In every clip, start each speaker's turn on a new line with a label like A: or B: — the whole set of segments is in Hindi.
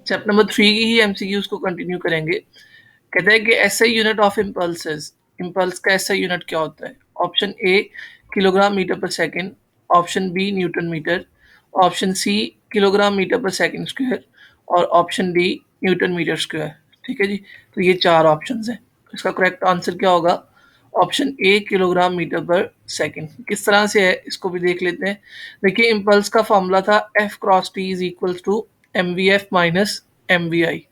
A: चैप्टर नंबर 3 की ही एमसीक्यूज को कंटिन्यू करेंगे। कहता है कि SI unit of impulses, impulse का एसआई यूनिट क्या होता है? Option A kilogram metre per second, option B newton metre, option C kilogram metre per second square और option D newton metre square. ठीक है जी, तो ये चार ऑप्शंस हैं। इसका करेक्ट आंसर क्या होगा? Option A kilogram metre per second. किस तरह से है इसको भी देख लेते हैं। देखिए, इम्पल्स का फॉर्मूला था F cross T is equals to M V F minus M V I.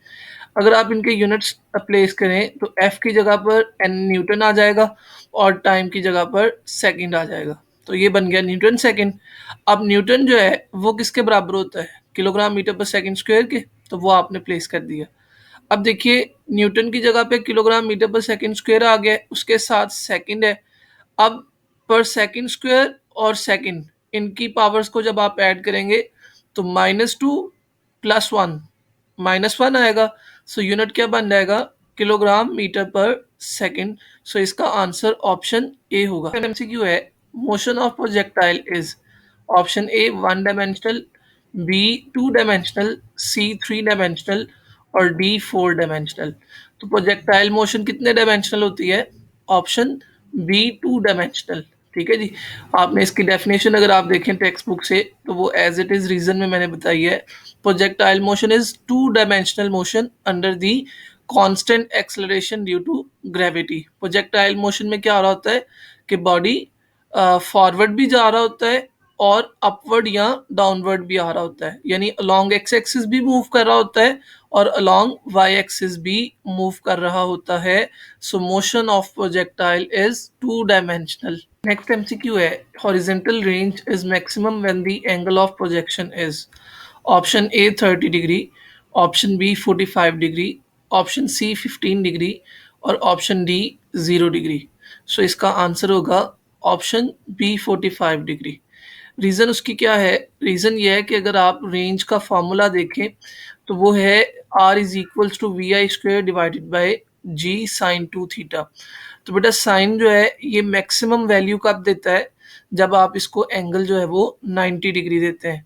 A: अगर आप इनके यूनिट्स प्लेस करें तो एफ की जगह पर एन न्यूटन आ जाएगा और टाइम की जगह पर सेकंड आ जाएगा, तो ये बन गया न्यूटन सेकंड। अब न्यूटन जो है वो किसके बराबर होता है? Kilogram metre per second square के, तो वो आपने प्लेस कर दिया। अब देखिए, न्यूटन की जगह पे kilogram metre per second square आ गया, उसके साथ सेकंड है। अब पर सेकंड स्क्वायर और सेकंड, इनकी पावर्स को जब आप ऐड करेंगे तो -2 + 1 -1 आएगा। सो यूनिट क्या बन जाएगा? Kilogram metre per second. So इसका आंसर ऑप्शन ए होगा। एमसीक्यू है, motion of projectile is option A 1 dimensional, B 2 dimensional, C 3 dimensional और डी 4 डायमेंशनल। तो प्रोजेक्टाइल मोशन कितने डायमेंशनल होती है? Option B 2 dimensional. ठीक है जी। आपने इसकी डेफिनेशन अगर आप देखें टेक्स्ट बुक से तो वो एज इट इज रीजन में मैंने बताई है। Projectile motion is 2 dimensional motion under the constant acceleration due to gravity. Projectile motion में क्या हो रहा होता है कि बॉडी फॉरवर्ड भी जा रहा होता है और अपवर्ड या डाउनवर्ड भी आ रहा होता है, यानी अलोंग एक्स एक्सिस भी मूव कर रहा होता है और अलोंग वाई एक्सिस भी मूव कर रहा होता है। So motion of projectile is 2 dimensional. Next MCQ है, horizontal range is maximum when the angle of projection is option A 30 degree, option B 45 degree, option C 15 degree और ऑप्शन डी 0 डिग्री। सो इसका आंसर होगा ऑप्शन बी 45 डिग्री। रीज़न उसकी क्या है? रीज़न ये है कि अगर आप रेंज का फॉर्मूला देखें तो वो है r is equals to v i square divided by g sine 2 theta. तो बेटा साइन जो है ये मैक्सिमम वैल्यू कब देता है? जब आप इसको एंगल जो है वो 90 डिग्री देते हैं।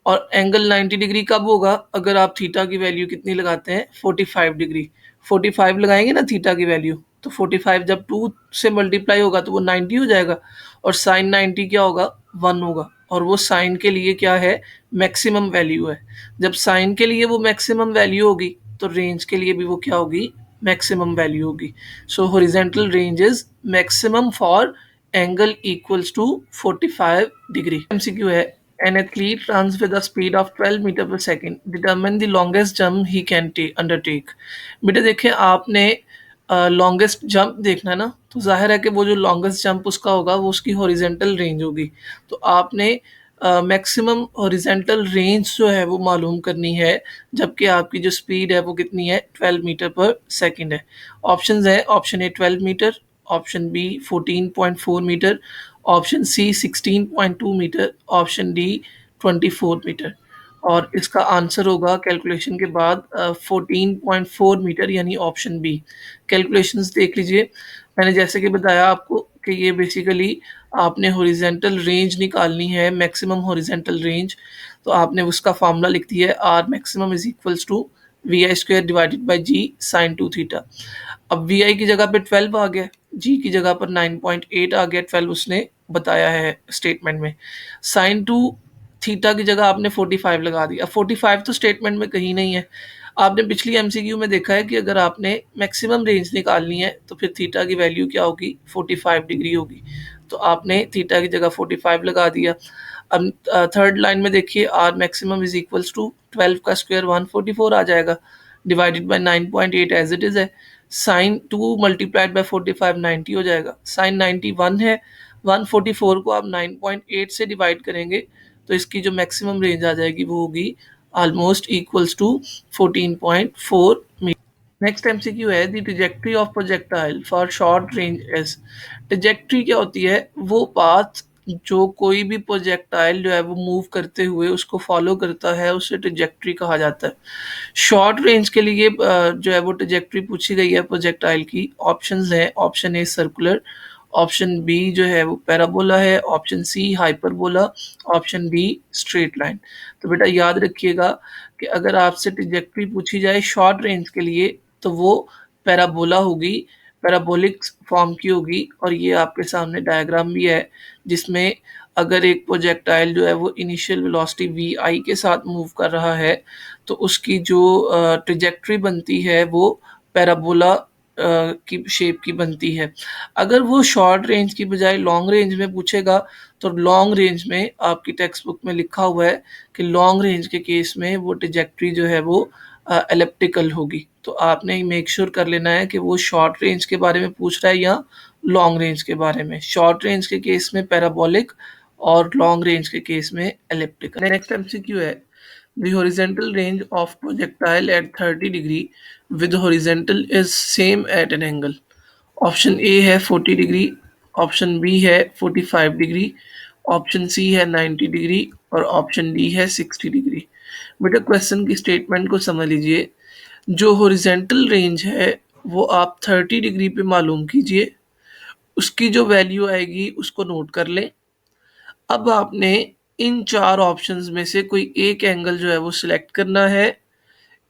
A: और एंगल 90 डिग्री कब होगा? अगर आप थीटा की वैल्यू कितनी लगाते हैं? 45 डिग्री। 45 लगाएंगे ना थीटा की वैल्यू, तो 45 जब 2 से मल्टीप्लाई होगा तो वो 90 हो जाएगा और साइन 90 क्या होगा? 1 होगा। और वो साइन के लिए क्या है? मैक्सिमम वैल्यू है। जब साइन के लिए वो मैक्सिमम वैल्यू होगी तो रेंज के लिए भी वो क्या होगी? मैक्सिमम वैल्यू होगी। So horizontal range is maximum for angle equals to 45 degree. MCQ है, an athlete runs with a speed of 12 metre per second. Determine the longest jump he can undertake. बेटा देखिए, आपने लॉन्गेस्ट जंप देखना है ना, तो जाहिर है कि वो जो लॉन्गेस्ट जंप उसका होगा वो उसकी हॉरिजेंटल रेंज होगी। तो आपने मैक्सिमम हॉरिजेंटल रेंज जो है वो मालूम करनी है, जबकि आपकी जो स्पीड है वो कितनी है? 12 मीटर पर सेकंड है। ऑप्शंस है, option A 12 metre, option B 14.4 metre, option C 16.2 metre, option D 24 metre. और इसका आंसर होगा कैलकुलेशन के बाद 14.4 मीटर, यानी ऑप्शन बी। कैलकुलेशंस देख लीजिए, मैंने जैसे कि बताया आपको कि ये बेसिकली आपने हॉरिजॉन्टल रेंज निकालनी है, मैक्सिमम हॉरिजॉन्टल रेंज। तो आपने उसका फार्मूला लिख दिया है, R maximum is equals to v i square divided by g sine 2 theta. अब वी आई की जगह पे 12 आ गया, जी की जगह पर 9.8 आ गया, 12 उसने बताया है स्टेटमेंट में। साइन 2 थीटा की जगह आपने 45 लगा दिया। अब 45 तो स्टेटमेंट में कहीं नहीं है। आपने पिछली एमसीक्यू में देखा है कि अगर आपने मैक्सिमम रेंज निकालनी है तो फिर थीटा की वैल्यू क्या होगी? 45 डिग्री होगी। तो आपने थीटा की जगह 45 लगा दिया। अब थर्ड लाइन में देखिए, R maximum is equals to 12 का स्क्वायर 144 आ जाएगा divided by 9.8 as it is है। साइन 2 मल्टीप्लाइड बाई 45 90 हो जाएगा। साइन 91 है, 144 को आप 9.8 से डिवाइड करेंगे तो इसकी जो मैक्सिमम रेंज आ जाएगी वो होगी almost equals to 14.4 metre. Next MCQ है, the trajectory of projectile for short range is. Trajectory क्या होती है? वो पाथ जो कोई भी प्रोजेक्टाइल जो है वो मूव करते हुए उसको फॉलो करता है, उसे ट्रैजेक्टरी कहा जाता है। शॉर्ट रेंज के लिए जो है वो ट्रैजेक्टरी पूछी गई है प्रोजेक्टाइल की। ऑप्शंस हैं, option A circular, option B जो है वो पैराबोला है, option C hyperbola, option D straight line. तो बेटा याद रखिएगा कि अगर आपसे ट्रैजेक्टरी पूछी जाए शॉर्ट रेंज के लिए तो वो पैराबोला होगी, पैराबोलिक फॉर्म की होगी। और ये आपके सामने डायग्राम भी है जिसमें अगर एक प्रोजेक्टाइल जो है वो इनिशियल वेलोसिटी वी आई के साथ मूव कर रहा है तो उसकी जो ट्रैजेक्टरी बनती है वो पैराबोला की शेप की बनती है। अगर वो शॉर्ट रेंज की बजाय लॉन्ग रेंज में पूछेगा तो लॉन्ग रेंज में आपकी टेक्स्ट बुक में लिखा हुआ है कि लॉन्ग रेंज के केस में वो ट्रैजेक्टरी जो है वो एलिप्टिकल होगी। तो आपने मेक श्योर कर लेना है कि वो शॉर्ट रेंज के बारे में पूछ रहा है या लॉन्ग रेंज के बारे में। शॉर्ट रेंज के केस में पैराबोलिक और लॉन्ग रेंज के केस में एलिप्टिकल। नेक्स्ट एमसीक्यू है the horizontal range of projectile at 30 degree with horizontal is same at an angle। Option A है 40 डिग्री, ऑप्शन बी है 45 डिग्री, ऑप्शन सी है 90 डिग्री और ऑप्शन डी है 60 डिग्री। बेटा क्वेश्चन की स्टेटमेंट को समझ लीजिए। जो हॉरिजेंटल रेंज है वो आप 30 डिग्री पे मालूम कीजिए, उसकी जो वैल्यू आएगी उसको नोट कर लें। अब आपने इन चार ऑप्शंस में से कोई एक एंगल जो है वो सिलेक्ट करना है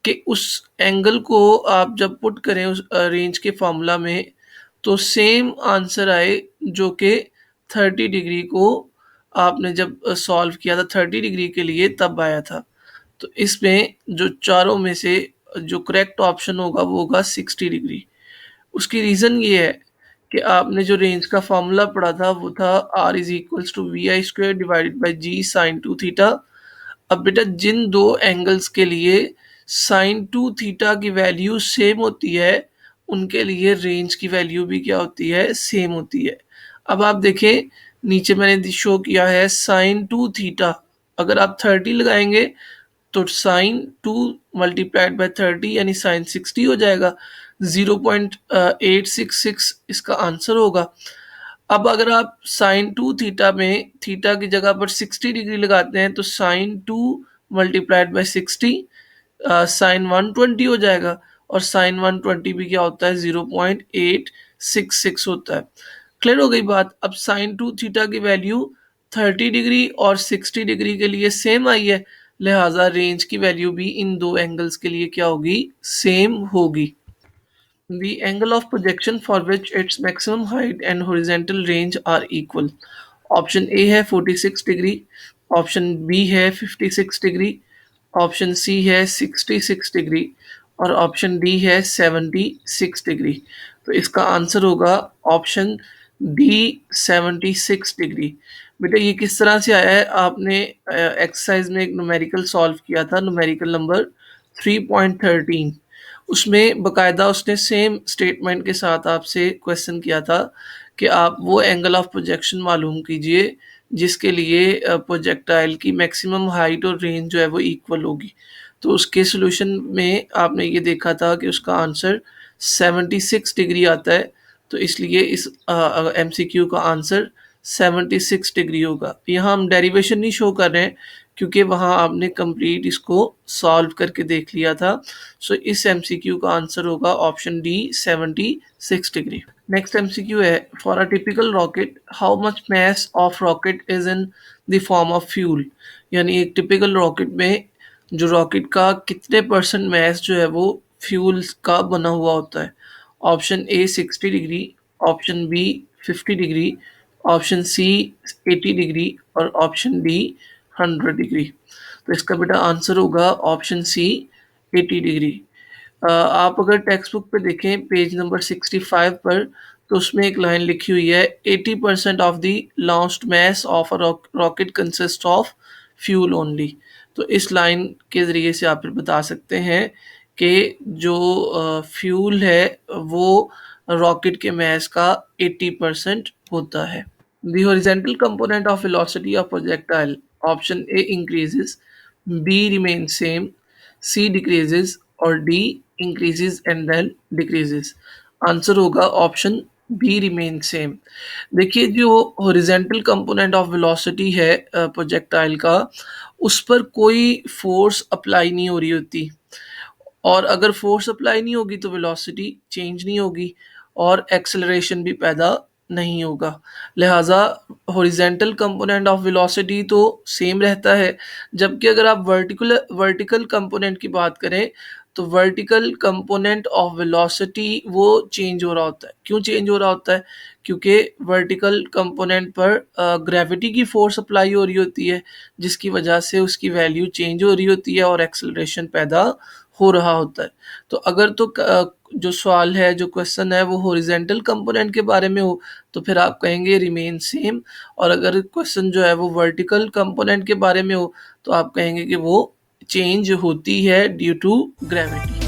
A: कि उस एंगल को आप जब पुट करें उस रेंज के फॉर्मूला में तो सेम आंसर आए जो कि 30 डिग्री को आपने जब सॉल्व किया था 30 डिग्री के लिए तब आया था। तो इसमें जो चारों में से जो करेक्ट ऑप्शन होगा वो होगा 60 डिग्री। उसकी रीज़न ये है कि आपने जो रेंज का फॉर्मूला पढ़ा था वो था r is equals to v i square divided by g sine two theta. अब बेटा जिन दो एंगल्स के लिए साइन टू थीटा की वैल्यू सेम होती है उनके लिए रेंज की वैल्यू भी क्या होती है, सेम होती है। अब आप देखें नीचे मैंने शो किया है साइन टू थीटा, अगर आप 30 लगाएंगे तो साइन टू मल्टीप्लाइड बाय 30 यानी साइन 60 हो जाएगा। 0.866 इसका आंसर होगा। अब अगर आप साइन टू थीटा में थीटा की जगह पर 60 डिग्री लगाते हैं तो sine two multiplied by 60 sine 120 हो जाएगा और साइन 120 भी क्या होता है 0.866 होता है। क्लियर हो गई बात। अब साइन टू थीटा की वैल्यू 30 डिग्री और 60 डिग्री के लिए सेम आई है, लिहाजा रेंज की वैल्यू भी इन दो एंगल्स के लिए क्या होगी, सेम होगी। The angle of projection for which its maximum height and horizontal range are equal। Option A है 46 डिग्री, ऑप्शन बी है 56 डिग्री, ऑप्शन सी है 66 डिग्री और ऑप्शन डी है 76 डिग्री। तो इसका आंसर होगा ऑप्शन डी 76 डिग्री। बेटा ये किस तरह से आया है, आपने एक्सरसाइज में एक न्यूमेरिकल सॉल्व किया था, न्यूमेरिकल नंबर 3.13, उसमें बकायदा उसने सेम स्टेटमेंट के साथ आपसे क्वेश्चन किया था कि आप वो एंगल ऑफ प्रोजेक्शन मालूम कीजिए जिसके लिए प्रोजेक्टाइल की मैक्सिमम हाइट और रेंज जो है वो इक्वल होगी। तो उसके सॉल्यूशन में आपने ये देखा था कि उसका आंसर 76 डिग्री आता है। तो इसलिए इस एमसीक्यू का आंसर 76 डिग्री होगा। यहाँ हम डेरिवेशन नहीं शो कर रहे हैं क्योंकि वहाँ आपने कंप्लीट इसको सॉल्व करके देख लिया था। सो इस एमसीक्यू का आंसर होगा option D 76 degree. Next MCQ है for a typical rocket how much mass of rocket is in the form of fuel. यानी एक टिपिकल रॉकेट में जो रॉकेट का कितने परसेंट मास जो है वो फ्यूल का बना हुआ होता है। Option A 60 degree, option B 50 degree, option C 80 degree और ऑप्शन डी 100 डिग्री। तो इसका बेटा आंसर होगा ऑप्शन सी 80 डिग्री। आप अगर टेक्स्ट बुक पे देखें पेज नंबर 65 पर तो उसमें एक लाइन लिखी हुई है 80% of the launched mass of a rocket consist of fuel only. तो इस लाइन के ज़रिए से आप फिर बता सकते हैं कि जो फ्यूल है वो रॉकेट के मास का 80% होता है। The horizontal component of velocity of projectile, option A increases, B remains same, C decreases और D increases and then decreases। Answer होगा ऑप्शन बी रिमेन सेम। देखिए जो हॉरिजेंटल कंपोनेंट ऑफ वेलोसिटी है प्रोजेक्टाइल का, उस पर कोई फोर्स अप्लाई नहीं हो रही होती और अगर फोर्स अप्लाई नहीं होगी तो वेलोसिटी चेंज नहीं होगी और एक्सेलरेशन भी पैदा नहीं होगा। लिहाज़ा हॉरिज़ॉन्टल कंपोनेंट ऑफ वेलोसिटी तो सेम रहता है, जबकि अगर आप वर्टिकल कंपोनेंट की बात करें, तो वर्टिकल कंपोनेंट ऑफ वेलोसिटी वो चेंज हो रहा होता है। क्यों चेंज हो रहा होता है? क्योंकि वर्टिकल कंपोनेंट पर ग्रेविटी की फ़ोर्स अप्लाई हो रही होती है, जिसकी वजह से उसकी वैल्यू चेंज हो रही होती है और एक्सेलरेशन पैदा हो रहा होता है। तो अगर तो जो सवाल है, जो क्वेश्चन है वो हॉरिज़ॉन्टल कंपोनेंट के बारे में हो, तो फिर आप कहेंगे रिमेन सेम, और अगर क्वेश्चन जो है वो वर्टिकल कंपोनेंट के बारे में हो, तो आप कहेंगे कि वो चेंज होती है ड्यू टू ग्रेविटी।